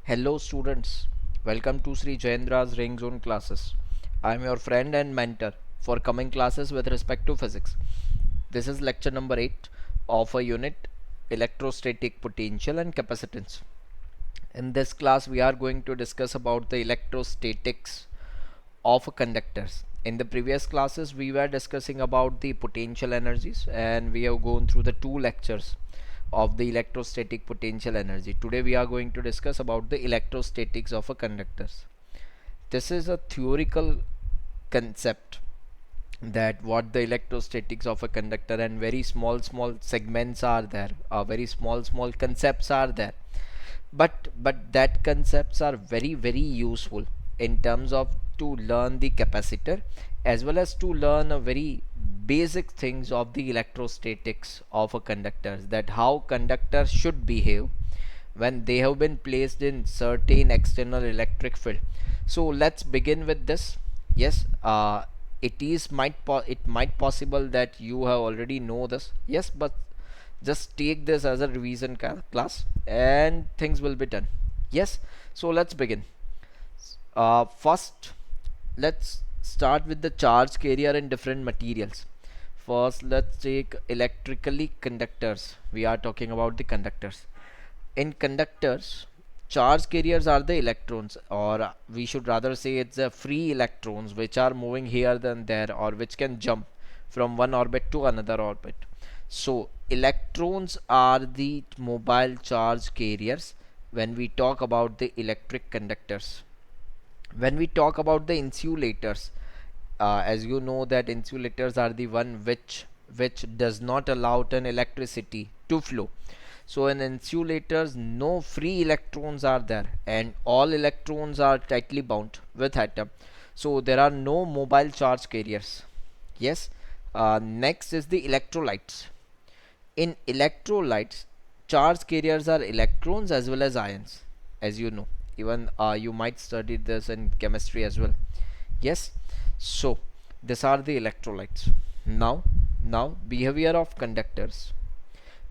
Hello students, welcome to Sri Jayendra's Ring Zone classes. I am your friend and mentor for coming classes with respect to physics. This is lecture number 8 of a unit electrostatic potential and capacitance. In this class we are going to discuss about the electrostatics of conductors. In the previous classes we were discussing about the potential energies and we have gone through the two lectures of the electrostatic potential energy. Today we are going to discuss about the electrostatics of a conductors. This is a theoretical concept that what the electrostatics of a conductor and very small segments are there, very small concepts are there, but that concepts are very useful in terms of to learn the capacitor as well as to learn a very basic things of the electrostatics of a conductor, that how conductors should behave when they have been placed in certain external electric field. So let's begin with this. Yes, it might possible that you have already know this. Yes, but just take this as a revision class and things will be done. Yes, so let's begin. First, let's start with the charge carrier in different materials. First, let's take electrically conductors. We are talking about the conductors. In conductors, charge carriers are the electrons, or we should rather say it's the free electrons which are moving here than there, or which can jump from one orbit to another orbit. So electrons are the mobile charge carriers when we talk about the electric conductors. When we talk about the insulators, as you know that insulators are the one which does not allow an electricity to flow. So in insulators no free electrons are there and all electrons are tightly bound with atom, so there are no mobile charge carriers. Yes. Next is the electrolytes. In electrolytes, charge carriers are electrons as well as ions, as you know. Even you might study this in chemistry as well. Yes. So these are the electrolytes. Now behavior of conductors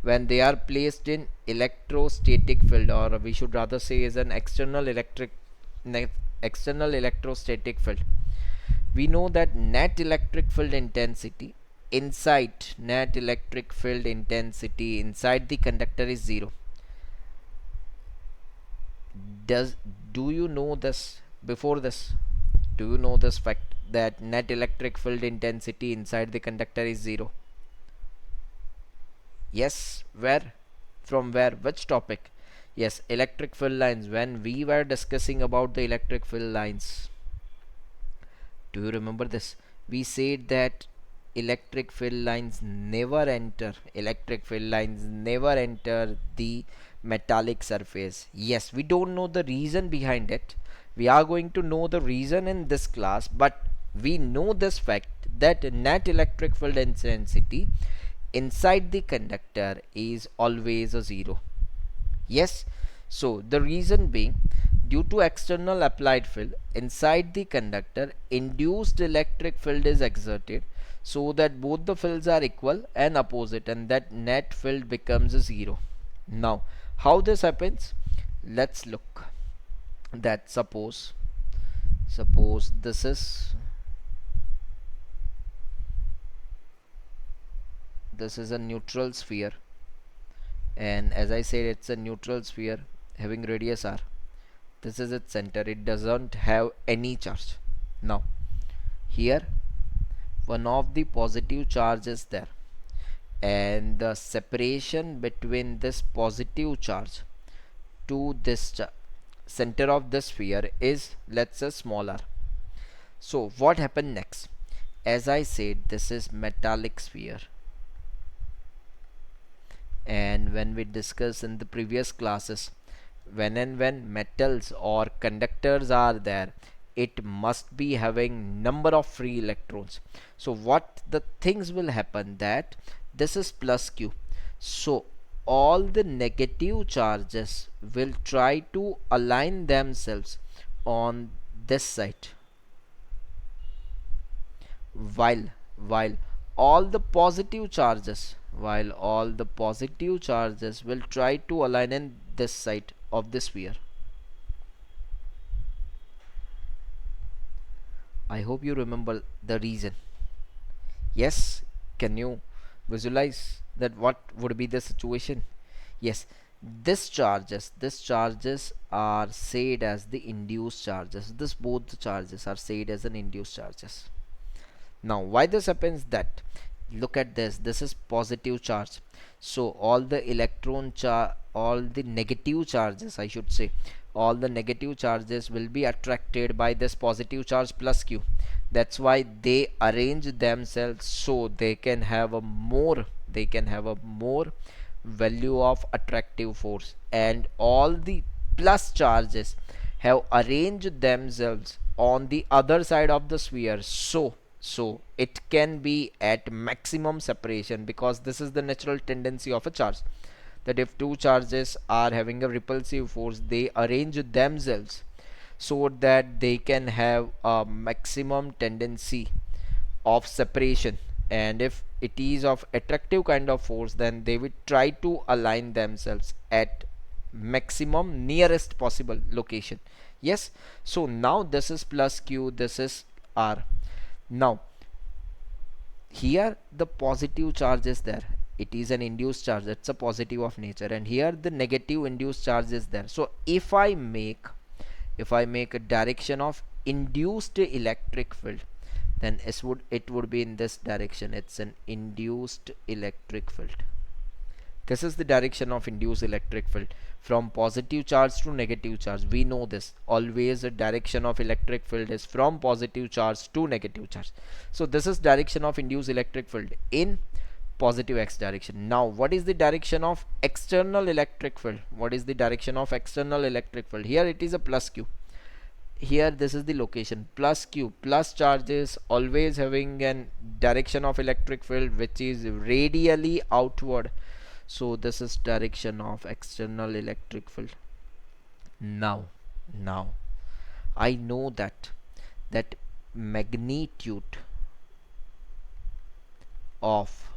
when they are placed in electrostatic field, or we should rather say is an external electrostatic field. We know that net electric field intensity inside the conductor is 0. does do you know this? Before this, do you know this fact that net electric field intensity inside the conductor is 0? Yes. Where? From where? Which topic? Yes, electric field lines. When we were discussing about the electric field lines, do you remember this? We said that electric field lines never enter the metallic surface. Yes, we don't know the reason behind it. We are going to know the reason in this class, but we know this fact that net electric field intensity inside the conductor is always a 0. Yes. So the reason being, due to external applied field inside the conductor, induced electric field is exerted so that both the fields are equal and opposite, and that net field becomes a 0. Now how this happens? Let's look. That suppose this is a neutral sphere, and as I said, it's a neutral sphere having radius r. This is its center. It doesn't have any charge. Now here one of the positive charge is there, and the separation between this positive charge to this center of the sphere is, let's say, smaller. So what happened next? As I said, this is metallic sphere, and when we discussed in the previous classes, when metals or conductors are there, it must be having number of free electrons. So what the things will happen, that this is plus q, so all the negative charges will try to align themselves on this side, while all the positive charges will try to align in this side of the sphere. I hope you remember the reason. Yes, can you visualize that what would be the situation? Yes, this charges are said as the induced charges. This both charges are said as an induced charges. Now why this happens, that look at this, this is positive charge, so all the all the negative charges, I should say, all the negative charges will be attracted by this positive charge plus q. That's why they arrange themselves so they can have a more value of attractive force, and all the plus charges have arranged themselves on the other side of the sphere, so it can be at maximum separation, because this is the natural tendency of a charge, that if two charges are having a repulsive force, they arrange themselves so that they can have a maximum tendency of separation, and if it is of attractive kind of force, then they will try to align themselves at maximum nearest possible location. Yes, so now this is plus q, this is r. Now here the positive charge is there, it is an induced charge, it's a positive of nature, and here the negative induced charge is there. So if I make a direction of induced electric field, then it would be in this direction, it's an induced electric field. This is the direction of induced electric field, from positive charge to negative charge. We know this, always the direction of electric field is from positive charge to negative charge. So this is direction of induced electric field in positive x direction. Now what is the direction of external electric field? What is the direction of external electric field? Here it is a plus q, here this is the location, plus q, plus charges always having an direction of electric field which is radially outward, so this is direction of external electric field. Now I know that magnitude of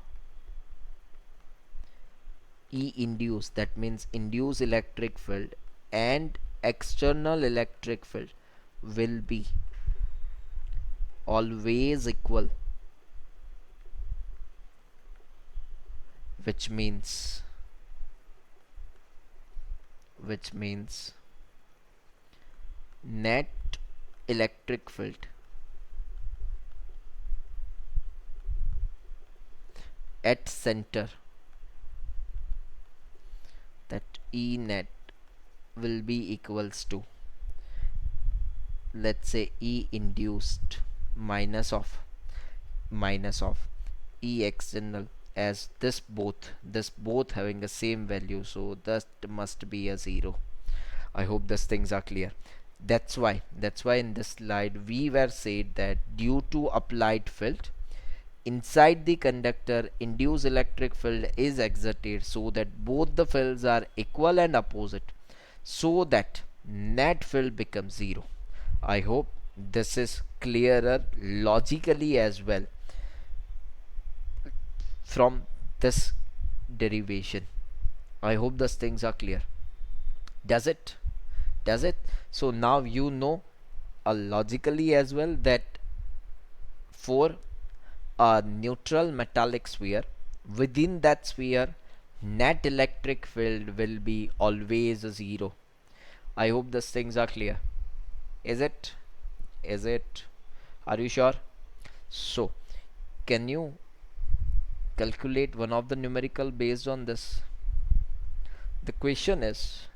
E induced, that means induced electric field, and external electric field will be always equal, which means net electric field at center, that E net will be equals to, let's say, E induced minus of E external, as this both having the same value, so that must be a 0. I hope these things are clear. That's why in this slide we were said that due to applied field inside the conductor, induced electric field is exerted so that both the fields are equal and opposite, so that net field becomes 0. I hope this is clearer logically as well from this derivation. I hope those things are clear. Does it? Does it? So now you know logically as well that for a neutral metallic sphere, within that sphere net electric field will be always 0. I hope those things are clear. Is it? Is it? Are you sure? So can you calculate one of the numerical based on this? The question is,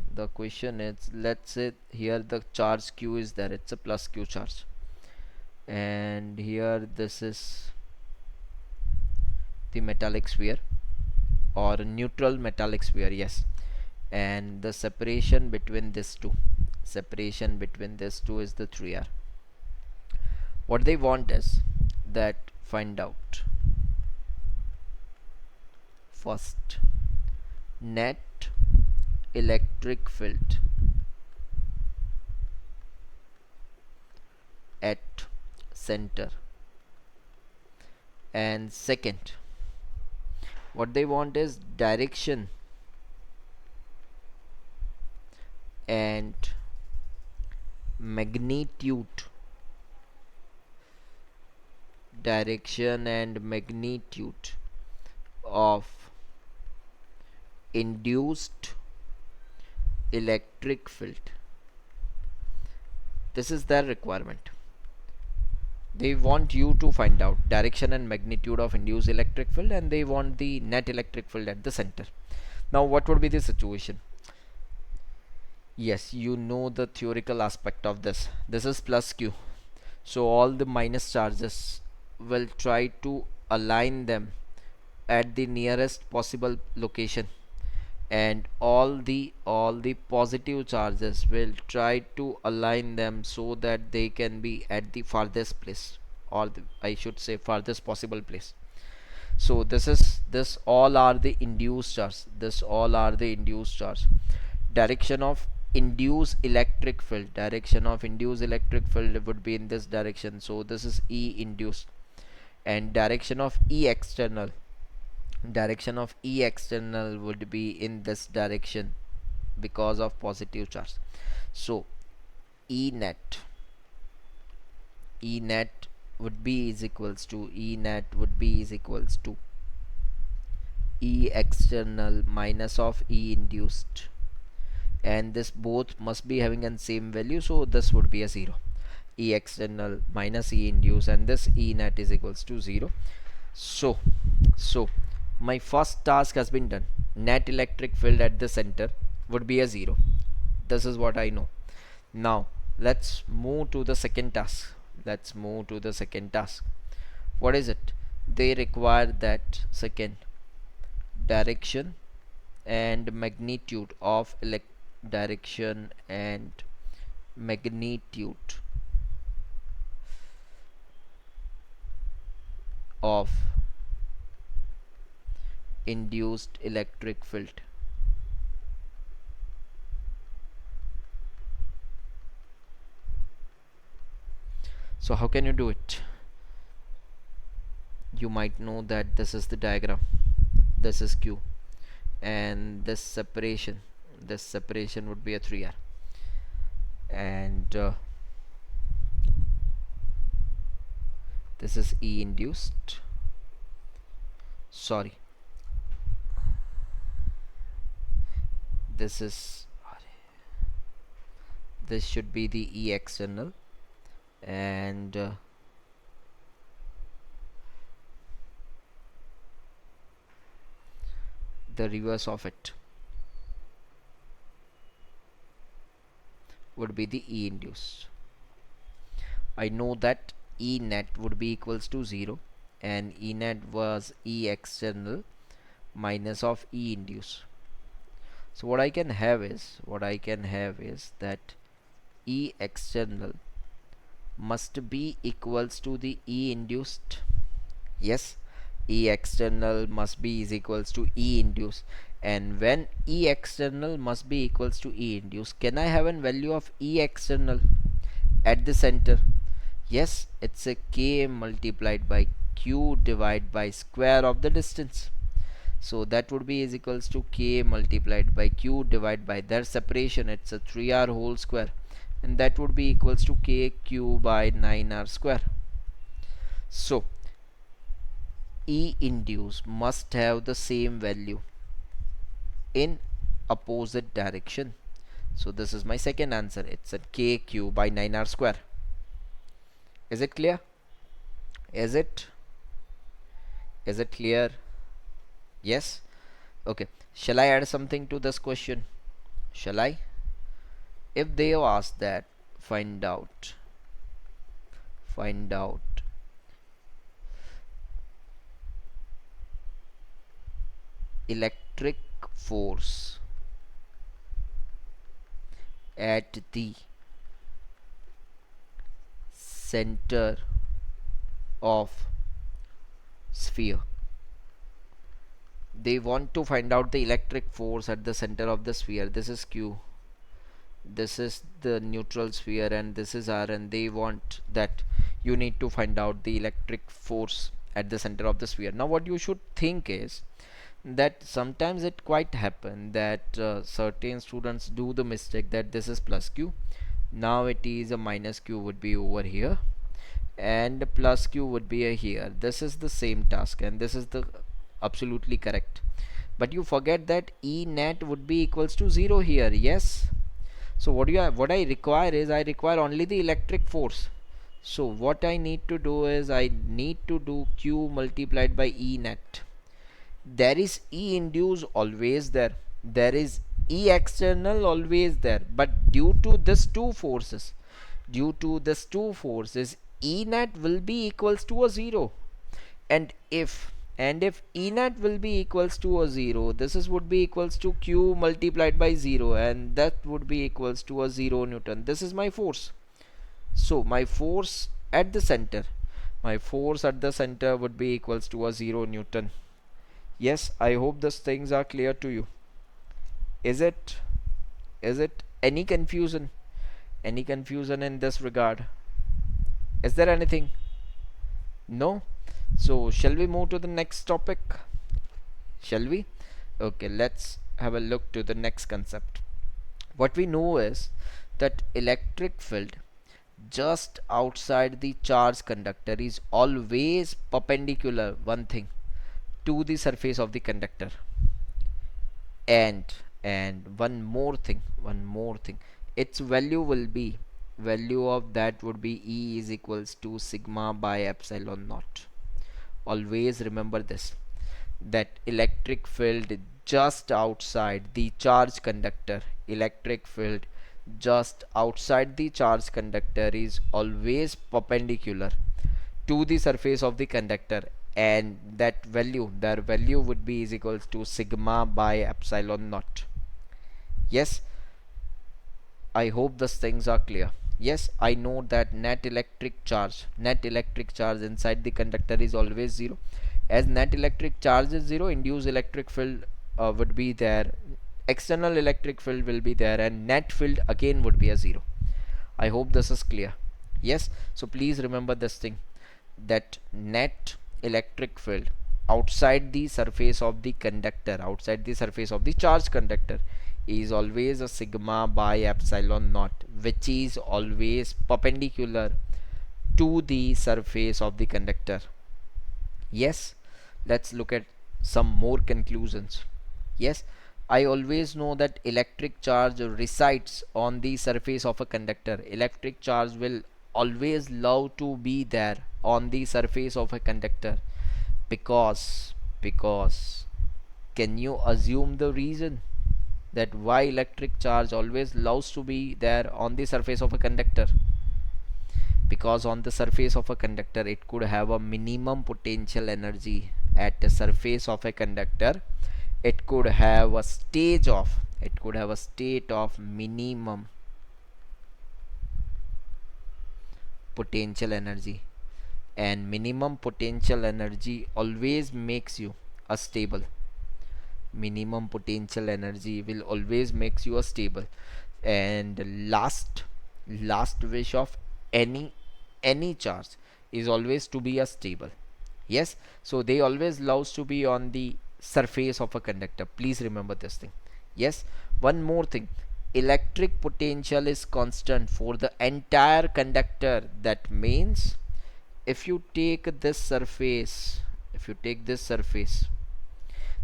let's say here the charge q is there, it's a plus q charge, and here this is the metallic sphere or neutral metallic sphere, yes, and the separation between this two is the 3r. What they want is that find out first net electric field at center, and second what they want is direction and magnitude direction and magnitude of induced electric field. This is their requirement. They want you to find out direction and magnitude of induced electric field, and they want the net electric field at the center. Now what would be the situation? Yes, you know the theoretical aspect of this. This is plus q, so all the minus charges will try to align them at the nearest possible location, and all the positive charges will try to align them so that they can be at the farthest place, or I should say farthest possible place. So this all are the induced charge. This all are the induced charge. Direction of induced electric field. Direction of induced electric field would be in this direction. So this is E induced, and direction of E external. Direction of E external would be in this direction because of positive charge. So E net would be is equals to E external minus of E induced, and this both must be having a same value, so this would be a 0. E external minus E induced, and this E net is equals to 0. So my first task has been done. Net electric field at the center would be a 0. This is what I know. Now let's move to the second task. What is it? They require that second direction and magnitude of direction and magnitude of induced electric field. So how can you do it? You might know that this is the diagram. This is Q, and this separation would be a 3R, and this is E induced. Sorry, this should be the E external, and the reverse of it would be the E induced. I know that E net would be equals to 0, and E net was E external minus of E induced. So what I can have is that E external must be equals to the E induced. Yes, E external must be is equals to E induced, and when E external must be equals to E induced, can I have a value of E external at the center? Yes, it's a K multiplied by Q divided by square of the distance. So that would be is equals to K multiplied by Q divided by their separation. It's a 3R whole square, and that would be equals to KQ by 9R square. So E induced must have the same value in opposite direction. So this is my second answer. It's a KQ by 9R square. Is it clear? Is it clear? Yes. Okay, shall I add something to this question? Shall I? If they have asked that find out electric force at the center of sphere, they want to find out the electric force at the center of the sphere. This is Q, this is the neutral sphere, and this is R, and they want that you need to find out the electric force at the center of the sphere. Now what you should think is that sometimes it quite happen that certain students do the mistake that this is plus Q, now it is a minus Q would be over here, and plus q would be a here. This is the same task and this is the absolutely correct. But you forget that E net would be equals to 0 here. Yes. So what I require is I require only the electric force. So what I need to do is I need to do q multiplied by E net. There is E induced always there. There is E external always there. But due to this two forces, E net will be equals to a 0. And if E net will be equals to a 0, this is would be equals to q multiplied by 0, and that would be equals to a 0 newton. This is my force. So my force at the center would be equals to a 0 newton. Yes, I hope these things are clear to you. Is it is it any confusion, in this regard? Is there anything? No. So shall we move to the next topic? Shall we? Okay, let's have a look to the next concept. What we know is that electric field just outside the charged conductor is always perpendicular, one thing, to the surface of the conductor. And one more thing, its value of that would be E is equals to sigma by epsilon naught. Always remember this, that electric field just outside the charged conductor, electric field just outside the charged conductor is always perpendicular to the surface of the conductor, and their value would be is equals to sigma by epsilon naught. Yes, I hope these things are clear. Yes, I know that net electric charge inside the conductor is always 0. As net electric charge is 0, induced electric field would be there, external electric field will be there, and net field again would be a 0. I hope this is clear. Yes, so please remember this thing, that net electric field outside the surface of the conductor, outside the surface of the charged conductor, is always a sigma by epsilon naught, which is always perpendicular to the surface of the conductor. Yes, let's look at some more conclusions. Yes, I always know that electric charge resides on the surface of a conductor. Electric charge will always love to be there on the surface of a conductor, because can you assume the reason that why electric charge always loves to be there on the surface of a conductor? Because on the surface of a conductor it could have a minimum potential energy. At the surface of a conductor it could have a state of minimum potential energy, and minimum potential energy always makes you a stable. Minimum potential energy will always makes you a stable. And last wish of any charge is always to be a stable. Yes, so they always loves to be on the surface of a conductor. Please remember this thing. Yes, one more thing, electric potential is constant for the entire conductor. That means if you take this surface,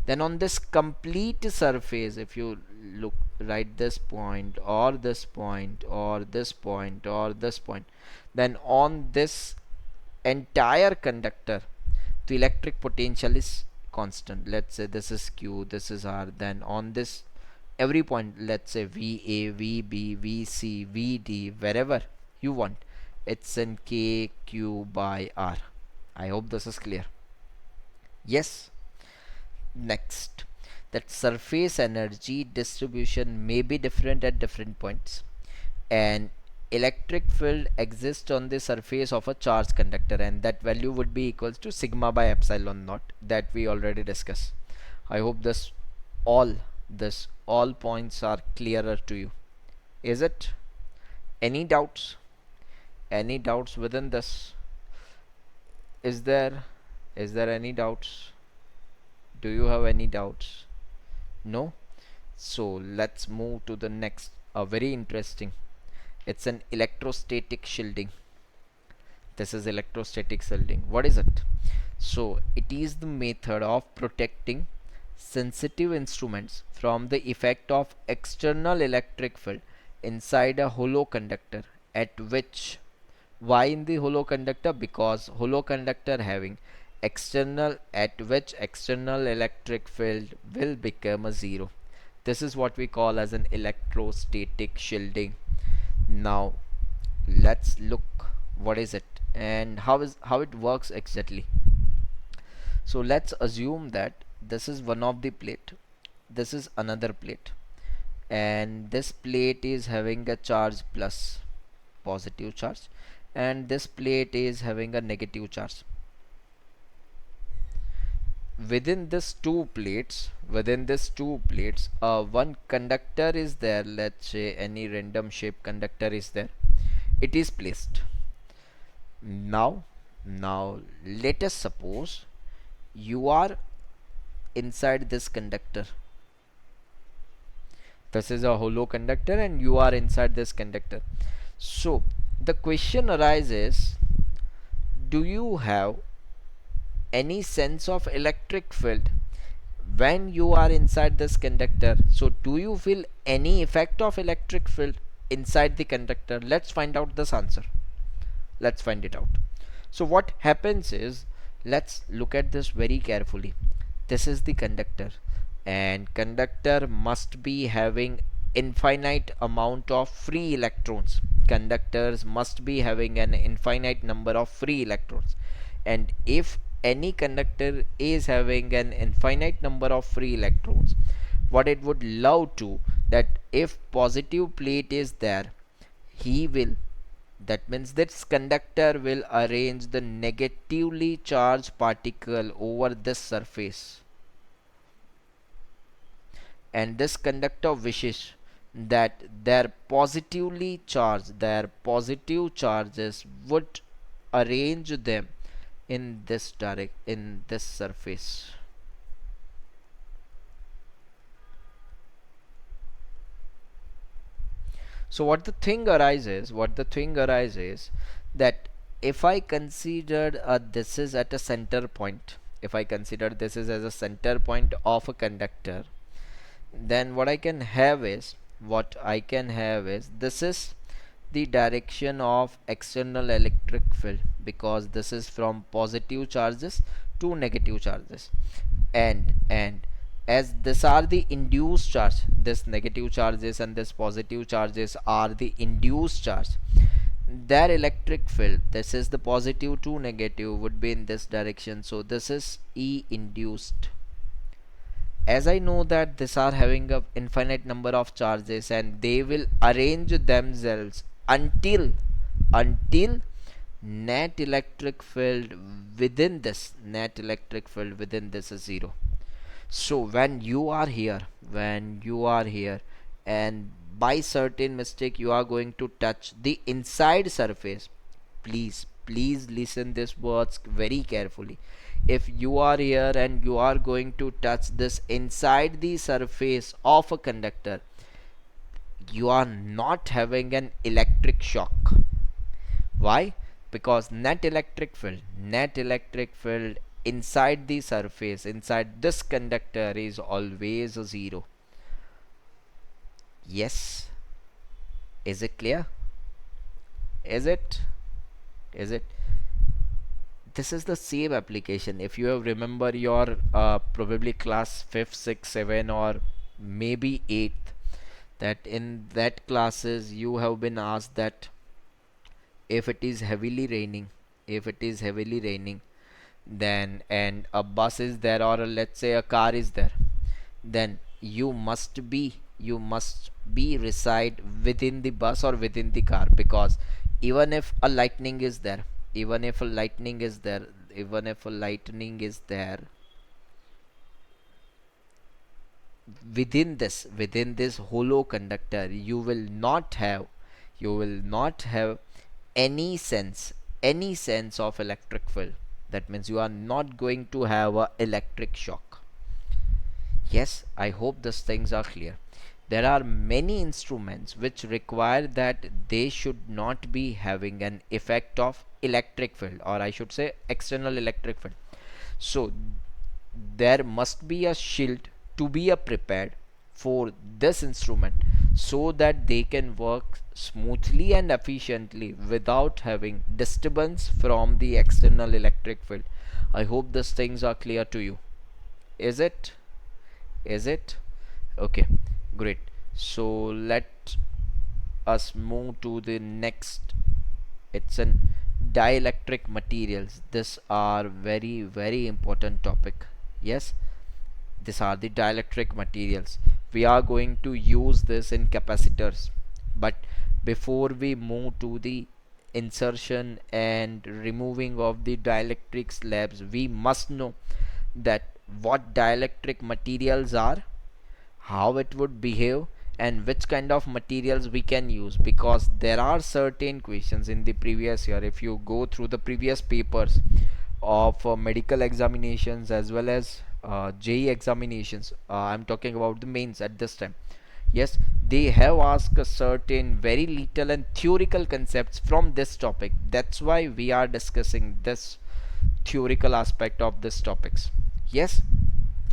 then on this complete surface, if you look right this point or this point or this point or this point, then on this entire conductor the electric potential is constant. Let's say this is q, this is r, then on this every point, let's say va, vb, vc, vd, wherever you want, it's in k q by r. I hope this is clear. Yes. Next, that surface energy distribution may be different at different points, and electric field exists on the surface of a charged conductor, and that value would be equals to sigma by epsilon naught, that we already discussed. I hope all all points are clearer to you. Is it? Any doubts? Any doubts within this? Is there any doubts? Do you have any doubts? No? So let's move to the next. Very interesting. It's an electrostatic shielding. This is electrostatic shielding. What is it? So it is the method of protecting sensitive instruments from the effect of external electric field inside a hollow conductor, at which, why in the hollow conductor? Because hollow conductor having external, at which external electric field will become a zero. This is what we call as an electrostatic shielding. Now let's look what is it and how it works exactly. So let's assume that this is one of the plate, this is another plate, and this plate is having a charge plus, positive charge, and this plate is having a negative charge. Within this two plates, one conductor is there. Let's say any random shape conductor is there. It is placed. Now let us suppose you are inside this conductor. This is a hollow conductor and you are inside this conductor. So the question arises, do you have any sense of electric field when you are inside this conductor? So do you feel any effect of electric field inside the conductor? Let's find out this answer. Let's find it out. So what happens is, let's look at this very carefully. This is the conductor, and conductor must be having infinite amount of free electrons. Conductors must be having an infinite number of free electrons, and if any conductor is having an infinite number of free electrons, what it would love to, that if positive plate is there, he will, that means this conductor will arrange the negatively charged particle over this surface, and this conductor wishes that their positive charges would arrange them in this in this surface. So what the thing arises, that if I considered this is at a center point, if I consider this is as a center point of a conductor, then what I can have is, this is the direction of external electric field, because this is from positive charges to negative charges, and as this are the induced charge, this negative charges and this positive charges are the induced charge, their electric field, this is the positive to negative, would be in this direction. So this is E induced. As I know that these are having a infinite number of charges and they will arrange themselves until net electric field within this is zero. So when you are here and by certain mistake you are going to touch the inside surface, please listen these words very carefully. If you are here and you are going to touch this inside the surface of a conductor, you are not having an electric shock. Why? Because net electric field inside the surface, inside this conductor, is always a zero. Yes, is it clear? Is it This is the same application. If you have remember your probably class 5th 6th 7 or maybe 8th, that in that classes you have been asked that if it is heavily raining, then and a bus is there, or let's say a car is there, then you must be reside within the bus or within the car, because even if a lightning is there, even if a lightning is there within this hollow conductor, you will not have any sense of electric field. That means you are not going to have a electric shock. Yes, I hope these things are clear. There are many instruments which require that they should not be having an effect of electric field, or I should say external electric field. So there must be a shield to be prepared for this instrument, so that they can work smoothly and efficiently without having disturbance from the external electric field. I hope these things are clear to you. Is it? Is it? Okay, great. So let us move to the next. It's an dielectric materials. This are very important topic. Yes, these are the dielectric materials. We are going to use this in capacitors, but before we move to the insertion and removing of the dielectric slabs, we must know that what dielectric materials are, how it would behave, and which kind of materials we can use, because there are certain questions in the previous year. If you go through the previous papers of medical examinations as well as JE examinations, I'm talking about the mains at this time. Yes, they have asked a certain very little and theoretical concepts from this topic. That's why we are discussing this theoretical aspect of this topics. Yes.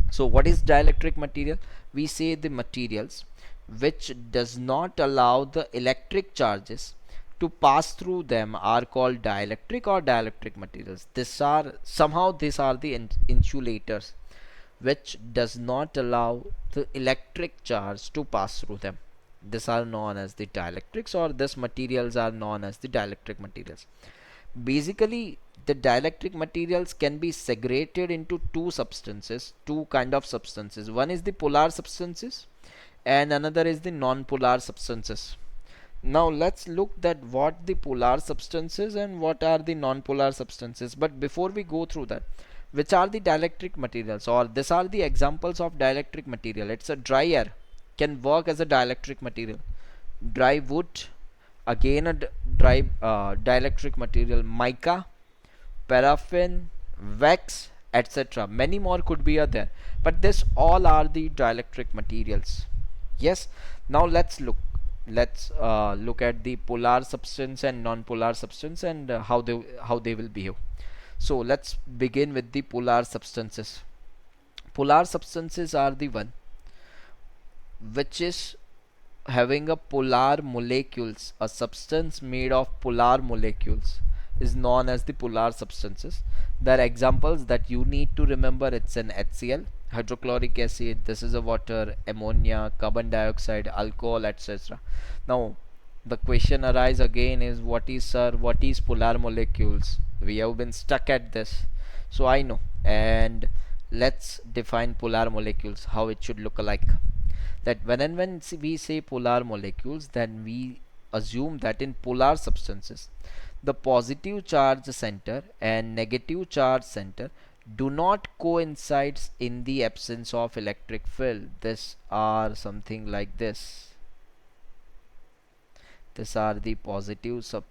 So what is dielectric material? We say the materials which does not allow the electric charges to pass through them are called dielectric or dielectric materials. These are the insulators which does not allow the electric charge to pass through them. These are known as the dielectrics, or these materials are known as the dielectric materials. Basically, the dielectric materials can be segregated into two kind of substances. One is the polar substances and another is the non-polar substances. Now let's look at what the polar substances and what are the non-polar substances. But before we go through that, which are the dielectric materials, or these are the examples of dielectric material. It's a dry air can work as a dielectric material. Dry wood, again a dry dielectric material. Mica, paraffin, wax, etc. Many more could be there, but this all are the dielectric materials. Yes. Now let's look at the polar substance and non-polar substance, and how they will behave. So let's begin with the polar substances. Polar substances are the one which is having a polar molecules. A substance made of polar molecules is known as the polar substances. There are examples that you need to remember. It's an HCl, hydrochloric acid, this is a water, ammonia, carbon dioxide, alcohol, etc. Now the question arise again is, what is polar molecules? We have been stuck at this, so I know. And let's define polar molecules, how it should look like. That when we say polar molecules, then we assume that in polar substances, the positive charge center and negative charge center do not coincide in the absence of electric field. This are something like this. These are the positive sub,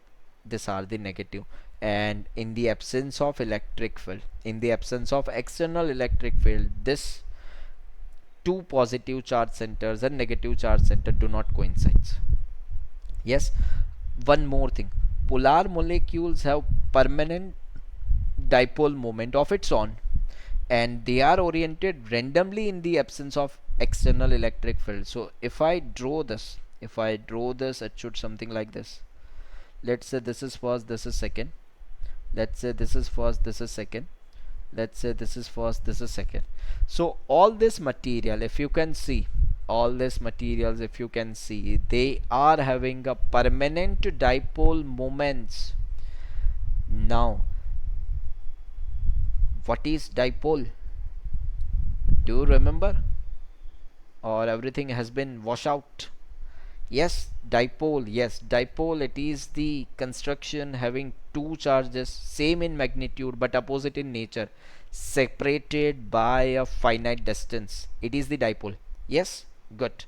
these are the negative. And in the absence of electric field, in the absence of external electric field, this two positive charge centers and negative charge center do not coincide. Yes. One more thing, polar molecules have permanent dipole moment of its own, and they are oriented randomly in the absence of external electric field. So if I draw this, it should something like this. Let's say this is first, this is second. Let's say this is first, this is second. Let's say this is first, this is second. So all this material, if you can see, all these materials, if you can see, they are having a permanent dipole moments. Now what is dipole? Do you remember, or everything has been washed out? Yes, dipole. Yes, dipole, it is the construction having two charges same in magnitude but opposite in nature, separated by a finite distance. It is the dipole. Yes, good.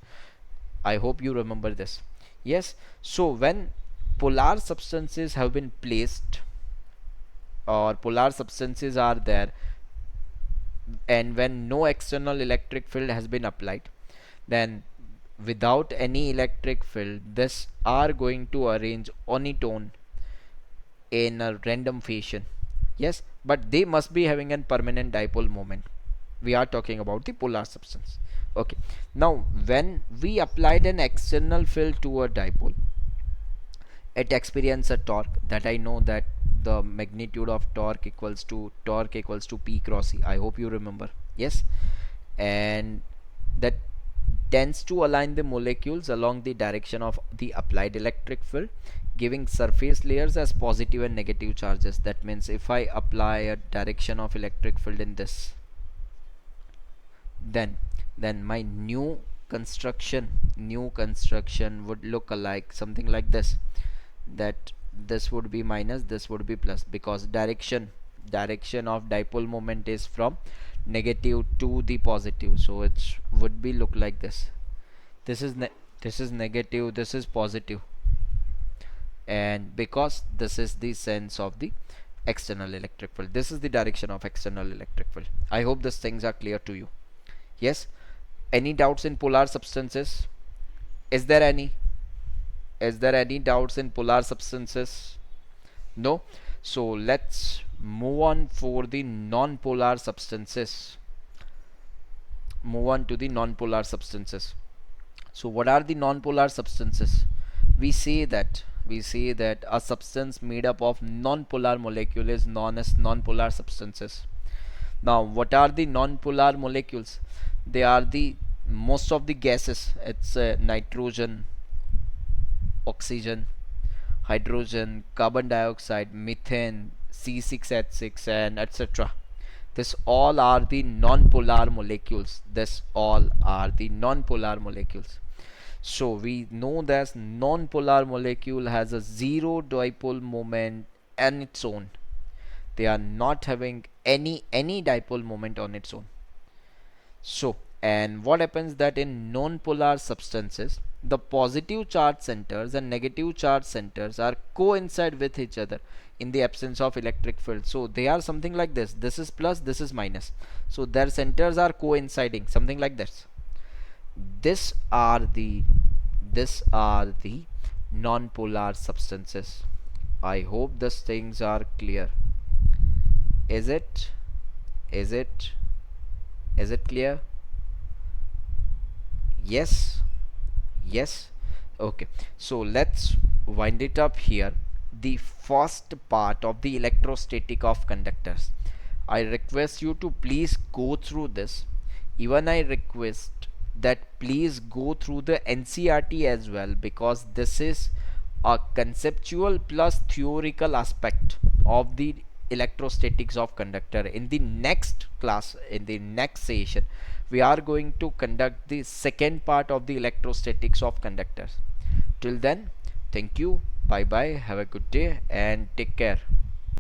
I hope you remember this. Yes. So when polar substances have been placed, or polar substances are there, and when no external electric field has been applied, then without any electric field, this are going to arrange on its own in a random fashion. Yes, but they must be having a permanent dipole moment. We are talking about the polar substance. Okay, now when we applied an external field to a dipole, it experience a torque that I know that the magnitude of torque equals to P cross E. I hope you remember. Yes, and that tends to align the molecules along the direction of the applied electric field, giving surface layers as positive and negative charges. That means if I apply a direction of electric field in this, then my new construction would look alike something like this, that this would be minus, this would be plus, because direction of dipole moment is from negative to the positive, so it would be look like this. This is this is negative, this is positive, and because this is the sense of the external electric field, this is the direction of external electric field. I hope these things are clear to you. Yes, any doubts in polar substances? Is there any? Is there any doubts in polar substances? No? So let's move on for the non-polar substances. Move on to the non-polar substances. So what are the non-polar substances? We say that a substance made up of non-polar molecule is known as non-polar substances. Now what are the non-polar molecules? They are the most of the gases. It's nitrogen, oxygen, hydrogen, carbon dioxide, methane, C6H6, and etc. This all are the non-polar molecules. This all are the non-polar molecules. So we know that non-polar molecule has a zero dipole moment on its own. They are not having any dipole moment on its own. So, and what happens that in non-polar substances, the positive charge centers and negative charge centers are coincide with each other in the absence of electric field. So they are something like this. This is plus, this is minus. So their centers are coinciding, something like this. This are the non-polar substances. I hope these things are clear. Is it? Is it? Is it clear? Yes. Yes. Okay, so let's wind it up here. The first part of the electrostatic of conductors, I request you to please go through this. Even I request that please go through the NCRT as well, because this is a conceptual plus theoretical aspect of the electrostatics of conductor. In the next class, in the next session, we are going to conduct the second part of the electrostatics of conductors. Till then, thank you, bye bye, have a good day and take care.